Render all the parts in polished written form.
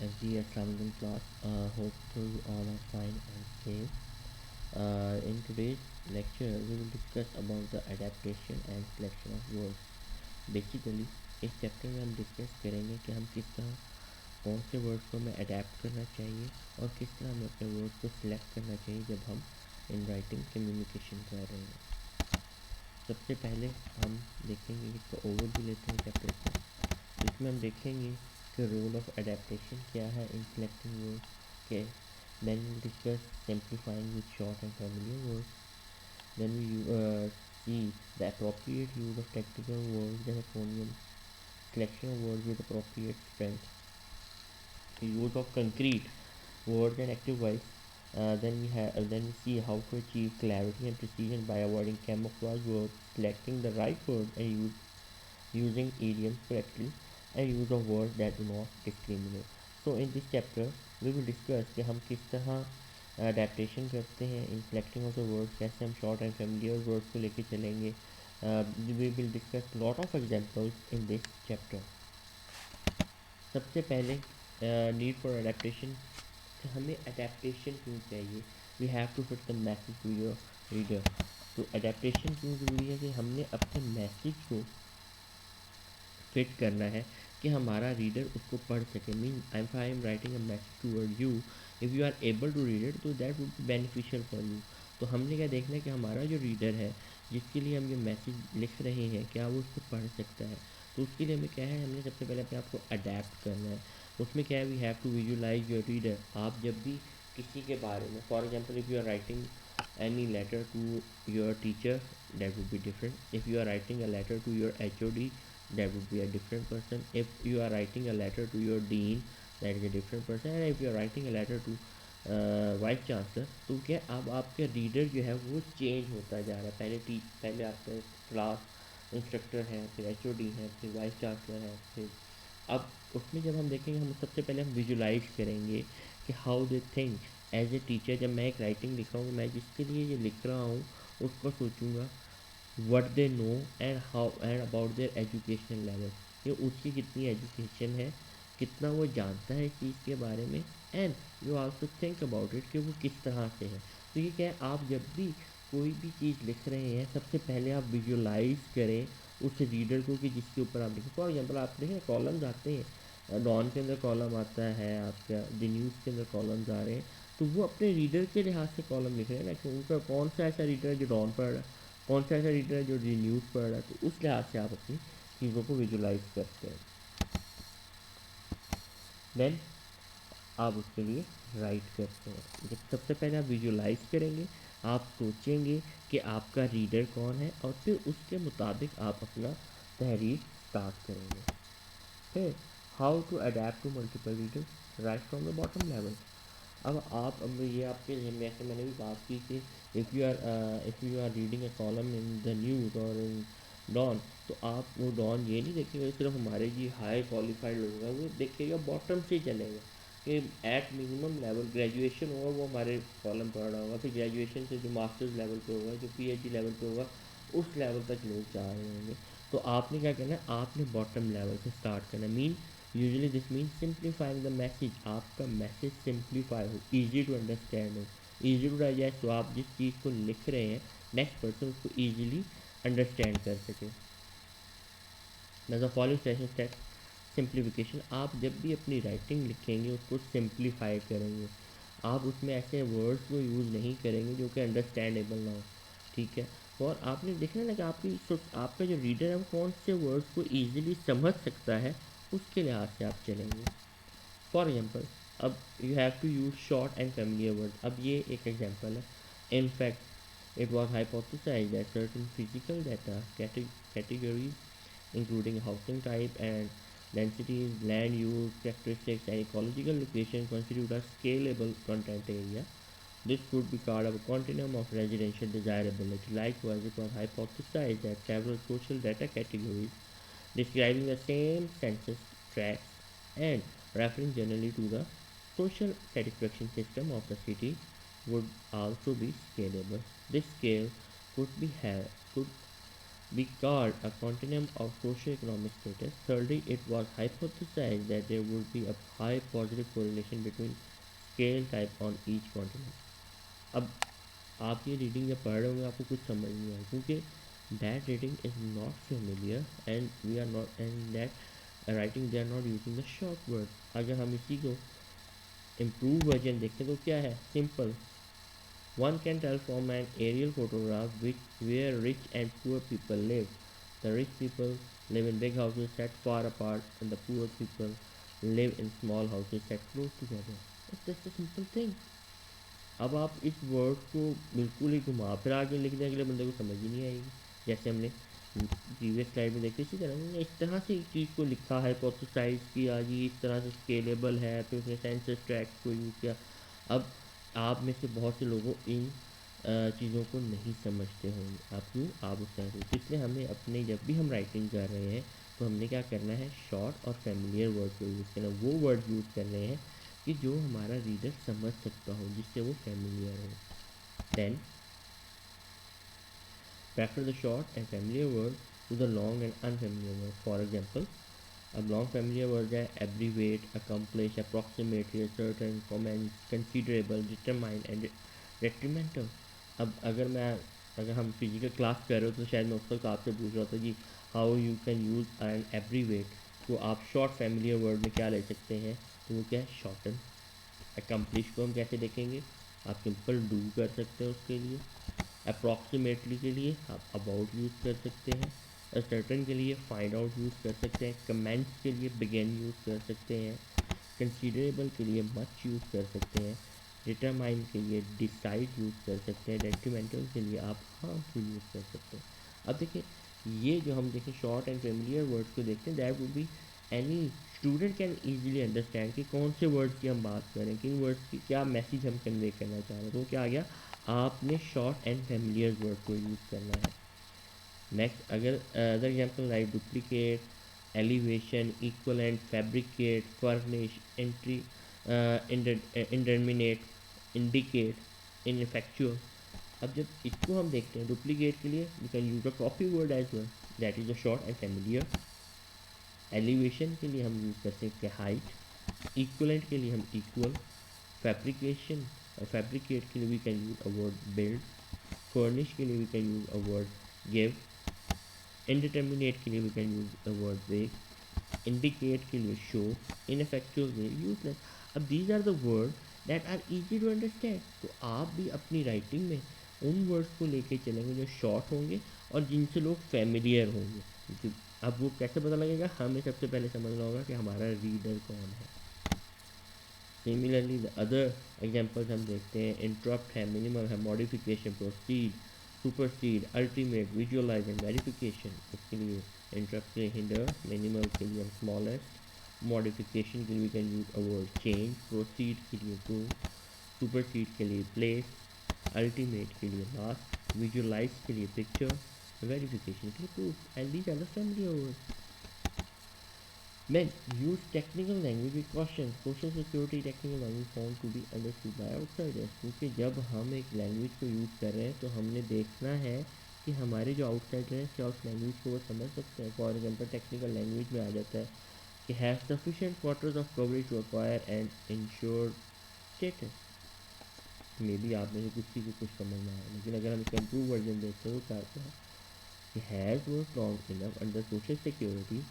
जी अस्सलाम वालेकुम class hope you all are fine and safe. In today's lecture we will discuss about the adaptation and selection of words. Basically इस chapter में हम discuss करेंगे कि हम किस तरह कौन से वर्ड्स को हमें अडेप्ट करना चाहिए और किस तरह हमें अपने वर्ड्स को सिलेक्ट करना चाहिए जब हम इन राइटिंग कम्युनिकेशन कर रहे हैं. सबसे पहले हम देखेंगे इसका ओवरव्यू लेते हैं चैप्टर का. इसमें हम देखेंगे कि रोल ऑफ अडेप्टेशन क्या है इन सिलेक्टिंग वर्ड्स के. Then we discuss simplifying with short and familiar words. Then we see the appropriate use of technical words and phoniums, selection of words with appropriate strength, use of concrete words and active voice. Then we see how to achieve clarity and precision by avoiding camouflage words, selecting the right word and using idioms correctly, and use of words that do not discriminate. So in this chapter we will discuss कि हम किस तरह adaptation करते हैं in selecting of the words, कैसे हम short and familiar words को लेके चलेंगे. We will discuss lot of examples in this chapter. सबसे पहले नीड फॉर अडेप्टेशन. हमें अडेप्टेशन क्यों चाहिए? We have to fit the message to your reader. तो अडेप्टेशन क्यों ज़रूरी है कि हमने अपने मैसेज को फिट करना है कि हमारा रीडर उसको पढ़ सके. Mean I am writing a message toward you, if you are able to read it तो that would be beneficial for you. तो हमने क्या देखना है कि हमारा जो रीडर है जिसके लिए हम ये मैसेज लिख रहे हैं क्या वो उसको पढ़ सकता है. तो उसके लिए हमें क्या है, हमने सबसे पहले अपने आप को अडेप्ट करना है. उसमें क्या है, we have to visualise your reader. आप जब भी किसी के बारे में, for example if you are writing any letter to your teacher, that would be different. If you are writing a letter to your HOD, that would be a different person. If you are writing a letter to your dean, that is a different person. And if you are writing a letter to vice chancellor, तो क्या अब आपके reader जो है वो change होता जा रहा है. पहले आपका क्लास इंस्ट्रक्टर है, फिर HOD है, फिर वाइस चांसलर है, फिर अब उसमें जब हम देखेंगे, हम सबसे पहले हम विजुलाइज करेंगे कि how they think as a teacher. जब मैं एक राइटिंग लिख रहा हूँ, मैं जिसके लिए ये लिख रहा हूँ उसको सोचूंगा what they know and how and about their educational level. ये उसकी कितनी एजुकेशन है, कितना वो जानता है इस चीज़ के बारे में. And you also think about it कि वो किस तरह से है. तो ये क्या है, आप जब भी कोई भी चीज़ लिख रहे हैं सबसे पहले आप विजुलाइज करें उस रीडर को कि जिसके ऊपर आप लिखें. फॉर एग्जाम्पल आप देखें कॉलम्स आते हैं, डॉन के अंदर कॉलम आता है, आपका द न्यूज़ के अंदर कॉलम्स आ रहे हैं. तो वो अपने रीडर के लिहाज से कॉलम लिख रहे हैं ना, कि उनका कौन सा ऐसा रीडर है जो डॉन पढ़ रहा है, कौन सा ऐसा रीडर है जो दी न्यूज़ पढ़ रहा है. तो उस लिहाज से आप अपनी चीज़ों को विजुलाइज करते हैं. देन आप उसके लिए राइट करते हैं. जब सबसे पहले आप विजुलाइज करेंगे, आप सोचेंगे कि आपका रीडर कौन है, और फिर उसके मुताबिक आप अपना तहरीर स्टार्ट करेंगे. फिर how to adapt to multiple readers write from the bottom level. अब ये आपके लिए जैसे मैंने भी बात की कि if you are reading a column in the news और इन डॉन, तो आप वो डॉन ये नहीं देखेगा सिर्फ हमारे जी हाई क्वालिफाइड लोग हैं, वो देखेगा बॉटम से चलेगा कि एट मिनिमम लेवल ग्रेजुएशन होगा वो हमारे कॉलम पढ़ रहा होगा, फिर ग्रेजुएशन से जो मास्टर्स लेवल पे होगा, जो PhD लेवल पे होगा, उस लेवल तक लोग जा रहे होंगे. तो आपने क्या करना है, आपने बॉटम लेवल से स्टार्ट करना है. Mean usually this mean simplifying the message. आपका मैसेज सिंप्लीफाई हो, ईजी टू अंडरस्टैंड हो, ईजी टू डाइजेस्ट. तो आप जिस चीज़ को लिख रहे हैं नेक्स्ट पर्सन उसको ईजिली अंडरस्टैंड कर सके. The following session step simplification. आप जब भी अपनी राइटिंग लिखेंगे उसको सिंप्लीफाई करेंगे. आप उसमें ऐसे वर्ड्स को यूज़ नहीं करेंगे जो कि अंडरस्टैंडेबल ना हो. ठीक है. और आपने देखना ना कि आपका जो रीडर है वो कौन से वर्ड्स को ईजिली समझ सकता है, उसके लिहाज से आप चलेंगे. फॉर एग्जाम्पल, अब you have to use short and familiar word. अब ये एक एग्जाम्पल है. In fact it was hypothesized that certain physical data categories including housing type and densities, land use, characteristics, and ecological location constitute a scalable content area. This could be called a continuum of residential desirability. Likewise, it was hypothesized that several social data categories describing the same census tracts and referring generally to the social satisfaction system of the city would also be scalable. This scale could be could be called a continuum of socio-economic status. Thirdly, it was hypothesized that there would be a high positive correlation between scale type on each continent. अब आप ये reading जब पढ़ रहे होंगे आपको कुछ समझ नहीं आएगा क्योंकि that reading is not familiar and we are not and that writing they are not using the short word. अगर हम इसी को इम्प्रूव वर्जन देखें तो क्या है, simple. One can tell from an aerial photograph where rich and poor people live. The rich people live in big houses set far apart, and the poor people live in small houses set close together. It's just a simple thing. अब आप इस word को बिल्कुल ही घुमा फिर आगे लिख दें अगले बंदे को समझ ही नहीं आएगी। जैसे हमने प्रीवियस स्लाइड में देखते इसी तरह उन्होंने इस तरह से एक चीज़ को लिखा है, हाइपोथेसाइज किया जी इस तरह से स्केलेबल है, फिर उसने सेंसस ट्रैक्ट को यूज़ किया। अब आप में से बहुत से लोगों इन चीज़ों को नहीं समझते होंगे। आप क्यों, आप उस तरह से, तो इसलिए हमें अपने जब भी हम राइटिंग कर रहे हैं तो हमने क्या करना है, शॉर्ट और फैमिलियर वर्ड को यूज़ करना, वो वर्ड यूज़ कर रहे हैं कि जो हमारा रीडर समझ सकता हो, जिससे वो फैमिलियर हो। Then prefer the short and familiar word to the long and unfamiliar word. For example, अब लॉन्ग फैमिलियर वर्ड है abbreviate, accomplish, approximately, certain, comment, considerable, determine and detrimental. अब अगर हम फिजिकल क्लास कर रहे हो तो शायद मैं उस वक्त आपसे पूछ रहा था कि how you can use an abbreviate, तो आप शॉर्ट फैमिलियर वर्ड में क्या ले सकते हैं, तो वो क्या है, शॉर्टन। अकम्प्लिश को हम कैसे देखेंगे, आप सिंपल डू कर सकते हैं उसके लिए। अप्रॉक्सीमेटली के लिए आप अबाउट यूज़ कर सकते हैं। सर्टन के लिए फाइंड आउट यूज़ कर सकते हैं। कमेंट्स के लिए बिगिन यूज़ कर सकते हैं। कंसीडरेबल के लिए मच यूज़ कर सकते हैं। डिटरमाइन के लिए डिसाइड यूज़ कर सकते हैं। डेट्रीमेंटल के लिए आप हार्मफुल यूज़ कर सकते हैं। अब देखिए ये जो हम देखें शॉर्ट एंड फेमिलियर वर्ड्स को देखते हैं, that would be any student can easily understand कि कौन से वर्ड्स की हम बात करें, किन वर्ड्स की क्या मैसेज हम कन्वे करना चाह रहे हैं। तो क्या आ गया, आपने शॉर्ट एंड फेमिलियर वर्ड को यूज़ करना है। नेक्स्ट अगर other example like duplicate, elevation, equivalent, fabricate, furnish, entry, indeterminate, indicate, ineffectual. अब जब इसको हम देखते हैं डुप्लीकेट के लिए you can use a copy word as well, that is a short and familiar. Elevation के लिए हम यूज़ कर सकते हैं हाइट। इक्वलेंट के लिए हम इक्वल। फैब्रिकेशन फैब्रिकेट के लिए we can use a word build. Furnish के लिए we can use a word give. Indeterminate के लिए we can use a word break. Indicate के लिए शो। इनफेक्चुअल के लिए यूजलेस। अब these are the word that are easy to understand. तो आप भी अपनी राइटिंग में उन वर्ड्स को लेके चलेंगे जो शॉर्ट होंगे और जिनसे लोग फेमिलियर होंगे। अब वो कैसे पता लगेगा, हमें सबसे पहले समझना होगा कि हमारा रीडर कौन है। सिमिलरली द अदर एग्जाम्पल्स हम देखते हैं, इंटरप्ट है, मिनिमम है, modification, proceed, supersede, ultimate, visualise and verification. इसके लिए इंटरप्ट के लिए हिंडर, मिनिमल के लिए हम स्मॉलेस्ट, मॉडिफिकेशन के लिए we can use a word change, proceed के लिए गो, सुपरसीड के लिए प्लेस, अल्टीमेट के लिए लास्ट, विजुअलाइज के लिए पिक्चर, वेरिफिकेशन के लिए proof. And these are the familiar words. Men use technical language with caution. Social security technical language found to be understood by outsiders. क्योंकि जब हम एक लैंग्वेज को यूज़ कर रहे हैं तो हमने देखना है कि हमारे जो आउटसाइडर हैं क्या उस लैंग्वेज को वो समझ सकते हैं। फॉर एग्जाम्पल टेक्निकल लैंग्वेज में आ जाता है कि have sufficient quarters of coverage to acquire and insured status. May be आप में से किसी को कुछ समझ ना आए, लेकिन अगर हम इसका इम्प्रूव वर्जन देखते हैं तो क्या आता है कि has work long enough under social security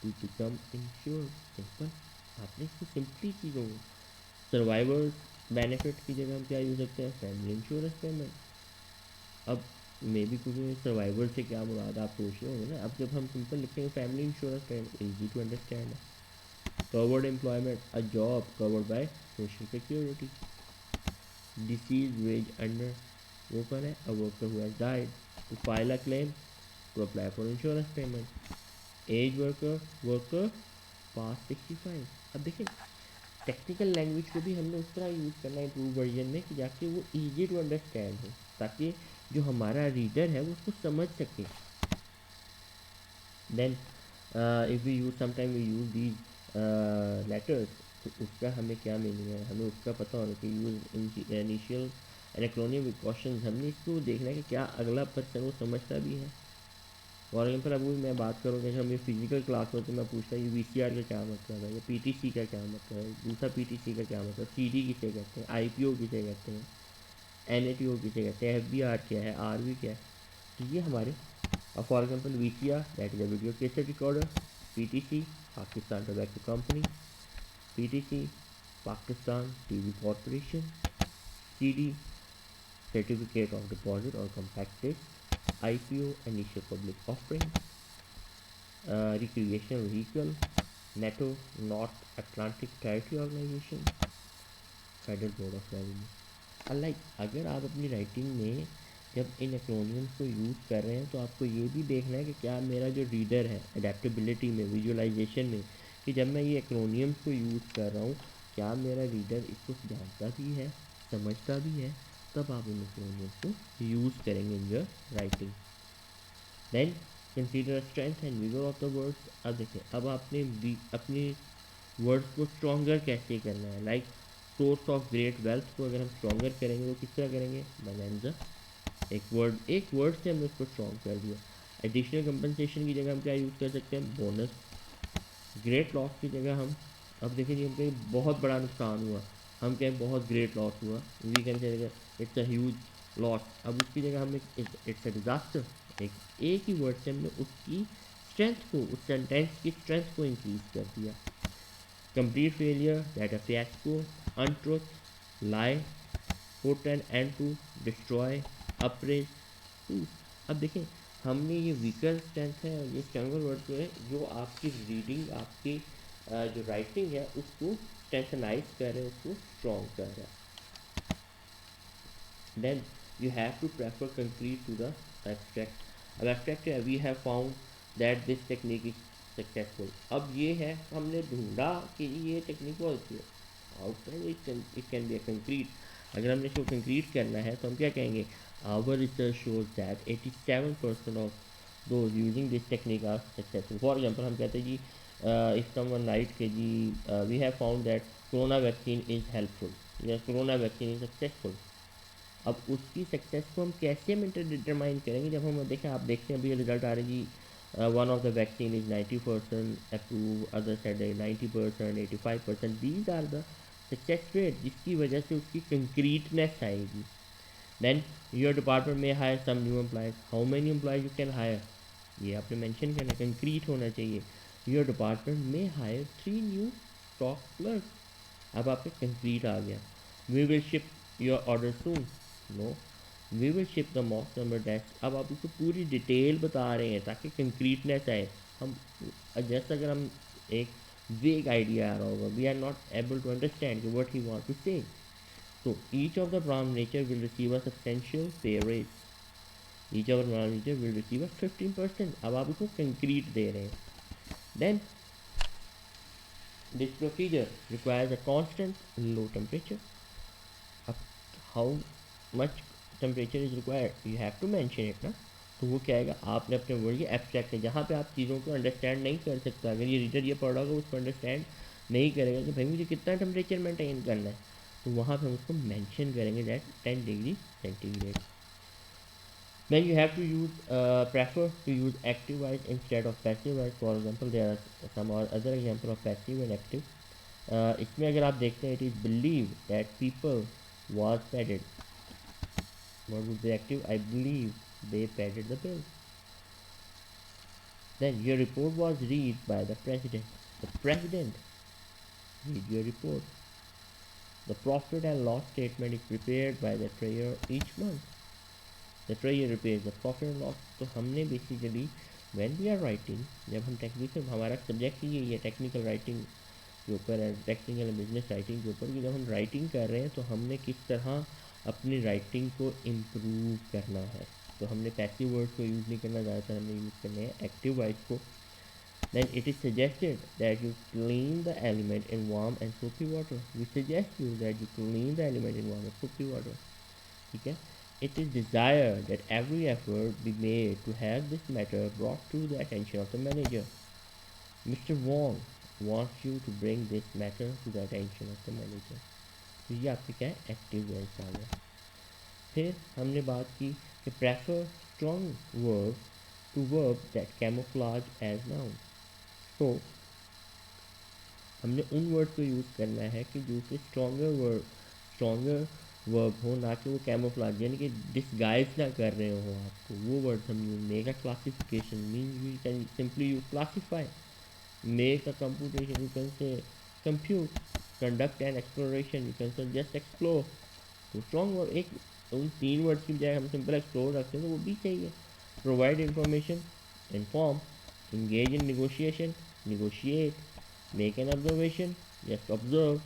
to become insure. Simple, आपने इसको सिंपली चीज़ों को सर्वाइवर्स बेनिफिट की जगह हम क्या यूज़ करते हैं, फैमिली इंश्योरेंस पेमेंट। अब मे बी कुछ सर्वाइवर से क्या मुराद आप सोच रहे होंगे ना। अब जब हम सिंपल लिखेंगे family insurance payment, easy to understand है। Covered employment, a job covered by social security. Deceased wage अंडर, वो कौन है, a worker who has died. To file a claim, to apply for insurance payment. Age worker, worker past 65। अब देखिए technical language को भी हमने उस तरह यूज़ करना है इम्प्रूव वर्जन में कि जाके वो ईजी टू अंडरस्टैंड हो, ताकि जो हमारा रीडर है वो उसको समझ सके। Then if we use sometime we use these letters, तो उसका हमें क्या मीनिंग है, हमें उसका पता होना कि use initial and acronym with question. हमने इसको देखना है कि क्या अगला पर्सन वो समझता भी है। फॉर एग्जाम्पल अब मैं बात करूँ कि हम ये फिजिकल क्लास में तो मैं पूछता हूँ VCR का क्या मतलब है, या PTC का क्या मतलब है, दूसरा PTC का क्या मतलब, CD किसे कहते हैं, IPO किसे कहते हैं, NATO किसे कहते हैं, FBR क्या है, RV क्या है। तो ये हमारे for example VCR that is a video cassette recorder, PTC Pakistan tobacco company, PTC Pakistan TV corporation, CD certificate of deposit or compact disc, IPO initial public offering, recreational vehicle, NATO North Atlantic Treaty Organization, federal board of revenue. Like अगर आप अपनी writing में जब इन acronyms को use कर रहे हैं तो आपको ये भी देखना है कि क्या मेरा जो रीडर है अडेप्टेबिलिटी में, विजुअलाइजेशन में, कि जब मैं ये एक्रोनियम्स को यूज़ कर रहा हूँ क्या मेरा रीडर इसको जानता भी है, समझता भी है, तब आप इन एक्रोनियम्स को यूज़ करेंगे in your writing. Then consider strength and vigour of the words. अब देखिए अब आपने अपने वर्ड्स को स्ट्रॉन्गर कैसे करना है। Like source of great wealth को अगर हम स्ट्रॉन्गर करेंगे तो किस तरह करेंगे, बनाएंगे एक वर्ड से हमने उसको स्ट्रॉन्ग कर दिया। एडिशनल कंपनसेशन की जगह हम क्या यूज़ कर सकते हैं, बोनस। ग्रेट लॉस की जगह हम, अब देखिए हम कहें बहुत बड़ा नुकसान हुआ, हम कहें बहुत ग्रेट लॉस हुआ, we can say it's a huge loss. अब उसकी जगह हमने इट्स अ डिज़ास्टर, एक ही वर्ड से हमने उसकी स्ट्रेंथ को, उस सेंटेंस की स्ट्रेंथ को इंक्रीज कर दिया। Complete failure that a fiasco, untruth, lie, put an end to, destroy, appraise, to। अब देखें हमने ये वीकर स्ट्रेंथ है और ये स्ट्रॉन्गर वर्ड जो है जो आपकी रीडिंग, आपकी जो राइटिंग है उसको स्ट्रेंथनाइज कर रहे हैं, उसको स्ट्रॉन्ग कर रहा है। Then you have to prefer concrete to the abstract. अब एब्स्ट्रैक्ट है, we have found that this technique is successful. अब ये है हमने ढूंढा कि ये टेक्निक बहुत अच्छी है। Out it can be a concrete. अगर हमने इसको कंक्रीट करना है तो हम क्या कहेंगे, our research shows that 87% of those using this technique are successful. For example हम कहते हैं जी इफ समवन राइट के जी we have found that corona vaccine is helpful या कोरोना वैक्सीन इज सक्सेसफुल। अब उसकी सक्सेस को हम कैसे डिटरमाइन करेंगे, जब हम देखें, आप देखते हैं अभी रिजल्ट आ रहे हैं जी one of the vaccine is 90% approve, other side 90%, 85%, these are the success rate जिसकी वजह से उसकी कंक्रीटनेस आएगी। देन योर डिपार्टमेंट में hire some new employees, how many employees you can hire, ये आपने मेंशन करना, कंक्रीट होना चाहिए। योर डिपार्टमेंट में हायर 3 न्यू स्टॉक क्लर्क, अब आपका कंक्रीट आ गया। We will ship your order soon, no we will ship the mock number desk. अब आप इसको पूरी डिटेल बता रहे हैं ताकि कंक्रीटनेस आए। हम जैसे अगर हम एक वेग आइडिया आ रहा होगा, we are not able to understand what he want to say, तो each of the brown nature will receive a substantial pay raise, each of the brown nature will receive a 15%। अब आप इसको concrete दे रहे हैं। Then this procedure requires a constant low temperature. अब how much temperature is required, you have to mention it ना। तो वो क्या आएगा, आपने अपने वर्ड, ये एब्स्ट्रैक्ट है जहाँ पे आप चीज़ों को अंडरस्टैंड नहीं कर सकता। अगर ये रीडर ये पढ़ रहा होगा उसको अंडरस्टैंड नहीं करेगा कि भाई मुझे कितना टेम्परेचर मेंटेन करना है, तो वहाँ पे हम उसको मेंशन करेंगे that 10 degree centigrade. Then you have to use prefer to use active voice instead of passive voice. For example, there are some or other example of passive and active. इसमें अगर आप देखते हैं, it is believed that people was padded. What would be active? I believe they padded the bill. Then your report was read by the president. The president read your report. The profit and loss statement is prepared by the treasurer each month. The treasurer prepares the profit and loss. तो हमने basically when we are writing, जब हम technical, हमारा subject ही यही है technical writing के ऊपर है, टेक्निकल बिजनेस राइटिंग के ऊपर, कि जब हम राइटिंग कर रहे हैं तो हमने किस तरह अपनी राइटिंग को इम्प्रूव करना है। तो हमने पैसिव वर्ड्स को यूज़ नहीं करना, ज़्यादातर हमने यूज़ करने हैं एक्टिव वॉइस को। Then it is suggested that you clean the element in warm and soapy water. We suggest you that you clean the element in warm and soapy water. ठीक है। It is desired that every effort be made to have this matter brought to the attention of the manager. Mr. Wong wants you to bring this matter to the attention of the manager. तो ये आपके क्या है, active voice आ गया। फिर हमने बात की कि prefer strong words to verbs that camouflage as nouns. So हमने उन वर्ड को यूज़ करना है कि जो कि स्ट्रॉन्गर वर्ब हो, ना कि वो कैमोफ्लेज यानी कि डिसगाइज ना कर रहे हो आपको, वो वर्ड हम use make a classification mean you can simply you classify, make a computation you can से compute, conduct an exploration you can से जस्ट एक्सप्लोर। तो स्ट्रॉन्ग वर्ड एक उन तीन वर्ड्स की बजाय हम सिंपल एक्सप्लोर रखते हैं तो वो भी चाहिए। Provide information, inform, engage in negotiation, negotiate, make an observation, just observe,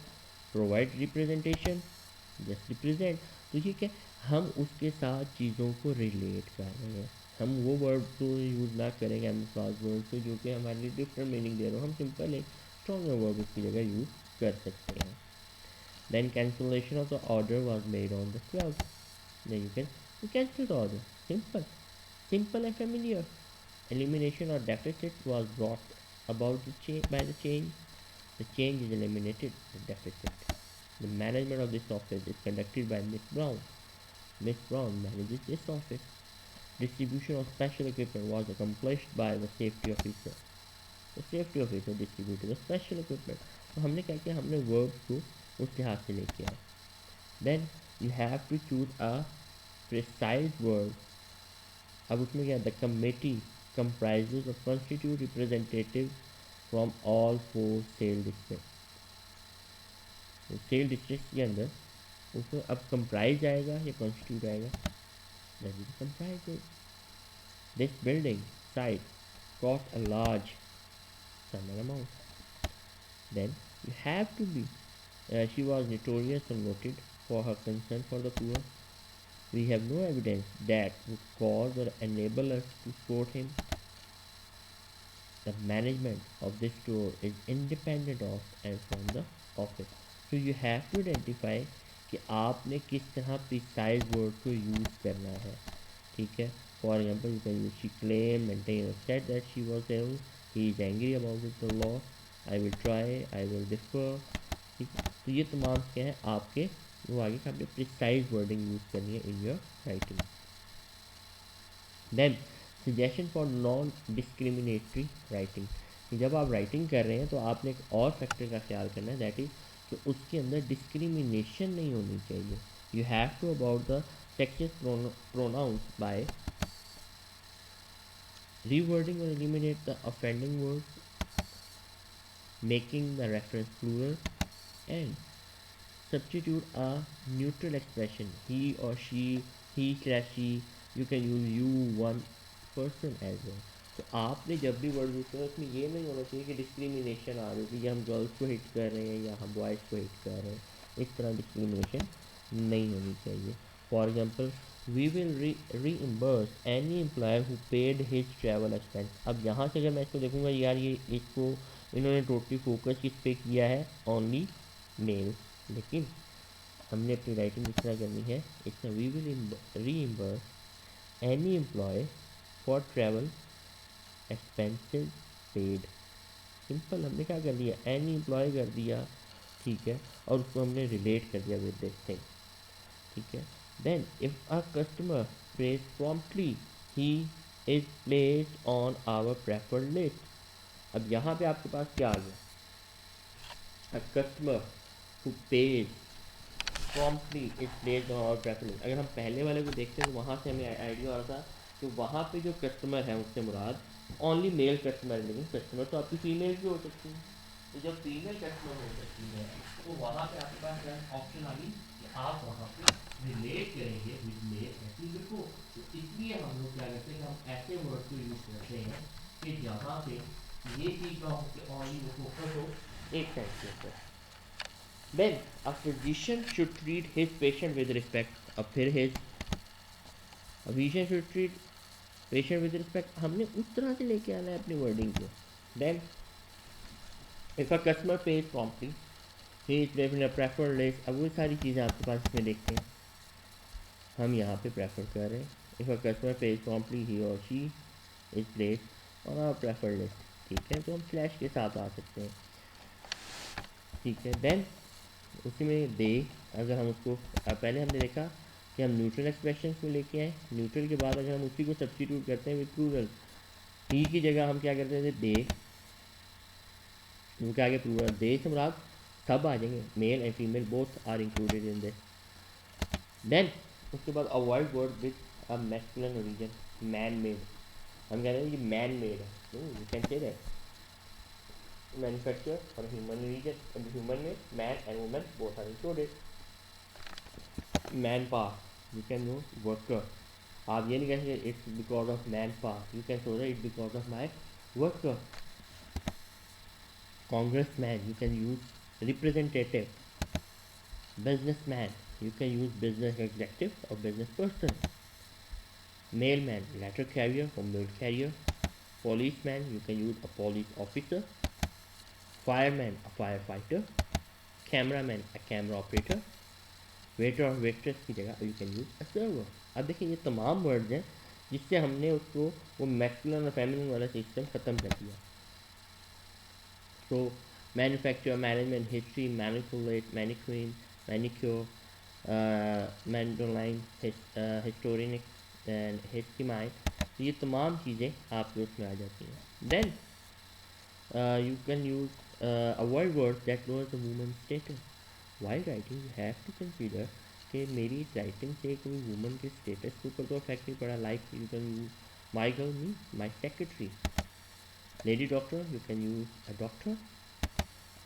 provide representation, just represent। तो ये क्या, हम उसके साथ चीज़ों को रिलेट कर रहे हैं, हम वो वर्ड को यूज़ ना करेंगे एम्फसाइज वर्ड को जो कि हमारे लिए डिफरेंट मीनिंग दे रहे हो, हम सिंपल एक स्ट्रॉन्गर वर्ड उसकी जगह यूज़ कर सकते हैं। Then cancellation of the order was made on the 12th. Then you cancel the order. Simple. Simple and familiar. Elimination or deficit was brought about by the change. The change is eliminated, the deficit. The management of this office is conducted by Miss Brown. Miss Brown manages this office. Distribution of special equipment was accomplished by the safety officer. The safety officer distributed the special equipment. तो हमने क्या किया, हमने verbs को उस लिहाज से लेके आए। Then you have to choose a precise word. अब उसमें क्या, the committee comprises of constitute representatives from all four sale districts. तो सेल डिस्ट्रिक्ट के अंदर उसमें अब कंप्राइज आएगा या कॉन्स्टिट्यूट आएगा, that is comprise. This building site cost a large sum amount. Then you have to be, she was notorious and noted for her concern for the poor. We have no evidence that would cause or enable us to support him. The management of this store is independent of and from the office. So you have to identify कि आपने किस तरह precise word को use करना है, ठीक है। For example you can use she claim maintain said that she was ill, he is angry about the law, I will try, I will differ, ठीक है। तो ये तमाम क्या है आपके, वो आगे का आपने प्रिसाइज वर्डिंग यूज़ करनी है in your writing. Then suggestion for non discriminatory writing, कि जब आप राइटिंग कर रहे हैं तो आपने एक और फैक्टर का ख्याल करना है, दैट इज़ कि उसके अंदर डिस्क्रिमिनेशन नहीं होनी चाहिए। You have to about the sexes pronoun by rewording और eliminate the offending word, making the reference plural and substitute a neutral expression, he or she, he slash she, you can use you one person as well। तो आपने जब भी word use करो उसमें ये नहीं होना चाहिए कि डिस्क्रिमिनेशन आ रही है कि हम गर्ल्स को हिट कर रहे हैं या हम बॉयज़ को हिट कर रहे हैं, इस तरह डिस्क्रिमिनेशन नहीं होनी चाहिए। For example we will reimburse any employer who paid his travel expense. अब यहाँ से अगर मैं इसको देखूँगा यार ये इसको इन्होंने टोटली फोकस किस पे किया है, ओनली मेल, लेकिन हमने अपनी राइटिंग किस तरह करनी है, इसमें we will reimburse any employee for travel expenses paid. Simple हमने क्या कर दिया, एनी एम्प्लॉय कर दिया, ठीक है, और उसको हमने रिलेट कर दिया विद दिस थिंग, ठीक है। Then if a customer pays promptly he is placed on our preferred list. अब यहाँ पे आपके पास क्या आ गया, a customer who pays promptly is placed on our preferred list. अगर हम पहले वाले को देखते हैं तो वहाँ से हमें आइडिया आ रहा था कि वहाँ पे जो कस्टमर है उससे मुराद ओनली मेल कस्टमर है, लेकिन कस्टमर तो आपकी फीमेल भी हो सकती है। तो जब फीमेल कस्टमर हो सकती है तो वहाँ पे आपके पास ऑप्शन आ गई कि आप वहाँ पे रिलेट करेंगे विद मेल ऐसी को। तो इसलिए हम लोग क्या करते हैं, हम ऐसे वर्ड को यूज़ करते हैं कि जहाँ पे ये चीज़ ना हो कि ओनली वो फोकस हो एक साइड के ऊपर। Then a physician should treat his patient with respect. अब फिर his, a physician should treat patient with respect, हमने उस तरह से लेके आना है अपनी वर्डिंग को। Then if a customer pays promptly he is prefer list. अब वो सारी चीज़ें आपके पास इसमें देखते हैं, हम यहाँ पे प्रेफर कर रहे हैं। If a customer pays promptly he और she is place on our prefer list, ठीक है, तो हम स्लैश के साथ आ सकते हैं, ठीक है। देन उसी में दे, अगर हम उसको पहले हमने देखा कि हम न्यूट्रल एक्सप्रेशन को लेके आए, न्यूट्रल के बाद अगर हम उसी को सब्स्टिट्यूट करते हैं विद प्लूरल, ही की जगह हम क्या करते थे दे, उनके आगे प्लूरल दे से मुराद सब आ जाएंगे, male and female both are included in this. Then उसके बाद avoid word with a masculine origin, man made, हम कह रहे हैं ये मैन मेड है, no you can say that manufacture और ह्यूमन ओरिजिन, इन ह्यूमन में man and woman both are included. Man power you can no worker, आप ये नहीं कह सकते it's because of man power, you can so that it's because of my worker. Congressman, you can use representative. Businessman, you can use business executive or business person. Mailman, letter carrier or mail carrier. Policeman, you can use a police officer. Fireman, a firefighter. Cameraman, a camera operator. Waiter और waitress की जगह you can use a server. अब देखिए ये तमाम words हैं जिससे हमने उसको वो मैस्कुलिन और फेमिनिन वाला सिस्टम ख़त्म कर दिया। So manufacture, management, history, manipulate, manicuring, manicure, mandoline, historian and histamine, ये तमाम चीज़ें आपके उसमें आ जाती हैं। Then you can use avoid words that lower the woman's status. While writing you have to consider कि मेरी राइटिंग से कोई वुमन के स्टेटस के ऊपर तो इफेक्ट नहीं पड़ा। Like you can use my girl mean my secretary, lady doctor you can use a doctor,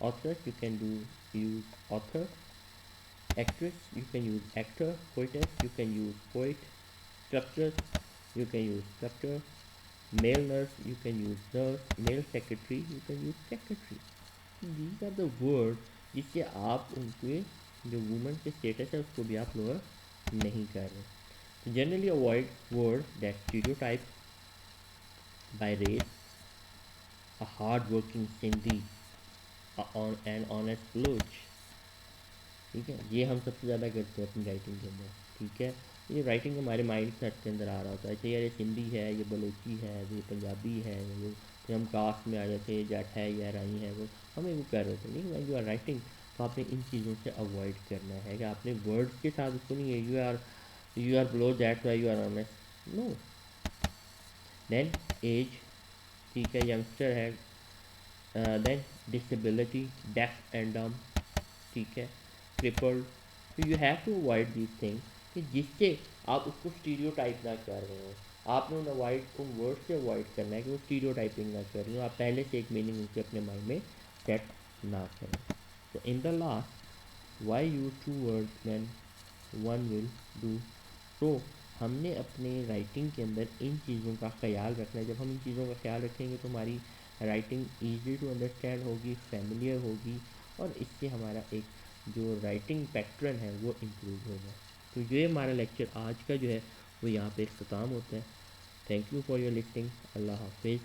author you can do use author, actress you can use actor, poetess you can use poet, sculptor you can use sculptor, male nurse you can use nurse, male secretary you can use secretary. These are the words जिससे आप उनके जो women के status है उसको भी आप lower नहीं कर रहे। तो generally avoid word that stereotype by race, a hard working Sindhi, on and honest लोच, ठीक है, ये हम सबसे ज़्यादा करते हैं अपनी राइटिंग के अंदर, ठीक है। ये राइटिंग हमारे माइंड सेट के अंदर आ रहा होता है, अच्छा यार ये सिंधी है, ये बलोची है, ये पंजाबी है, वो फिर हम कास्ट में आ जाते हैं, जट है या राई है, वो हमें वो कर रहे थे। लेकिन व्हेन यू आर राइटिंग तो आपने इन चीज़ों से अवॉइड करना है कि आपने वर्ड्स के साथ उसको नहीं है you are blow that why you are honest, no. Then age, ठीक है, यंगस्टर है। देन डिसेबिलिटी, डेफ एंड डम, ठीक है, क्रिपल्ड। तो you have to avoid these thing कि जिससे आप उसको स्टीरियोटाइप ना कर रहे हो। आपने उन वर्ड से अवॉइड करना है कि वो स्टीरियोटाइपिंग ना कर रहे हो, आप पहले से एक मीनिंग उनके अपने माइंड में सेट ना करें। तो in the last why use two words when one will do. तो हमने अपने राइटिंग के अंदर इन चीज़ों का ख्याल रखना है। जब हम इन चीज़ों का ख्याल रखेंगे तो हमारी राइटिंग ईजी टू अंडरस्टैंड होगी, फैमिलियर होगी, और इससे हमारा एक जो राइटिंग पैटर्न है वो इम्प्रूव होगा। तो ये हमारा लेक्चर आज का जो है वो यहाँ पे इख्तिताम होता है। Thank you for your listening. अल्लाह हाफिज़।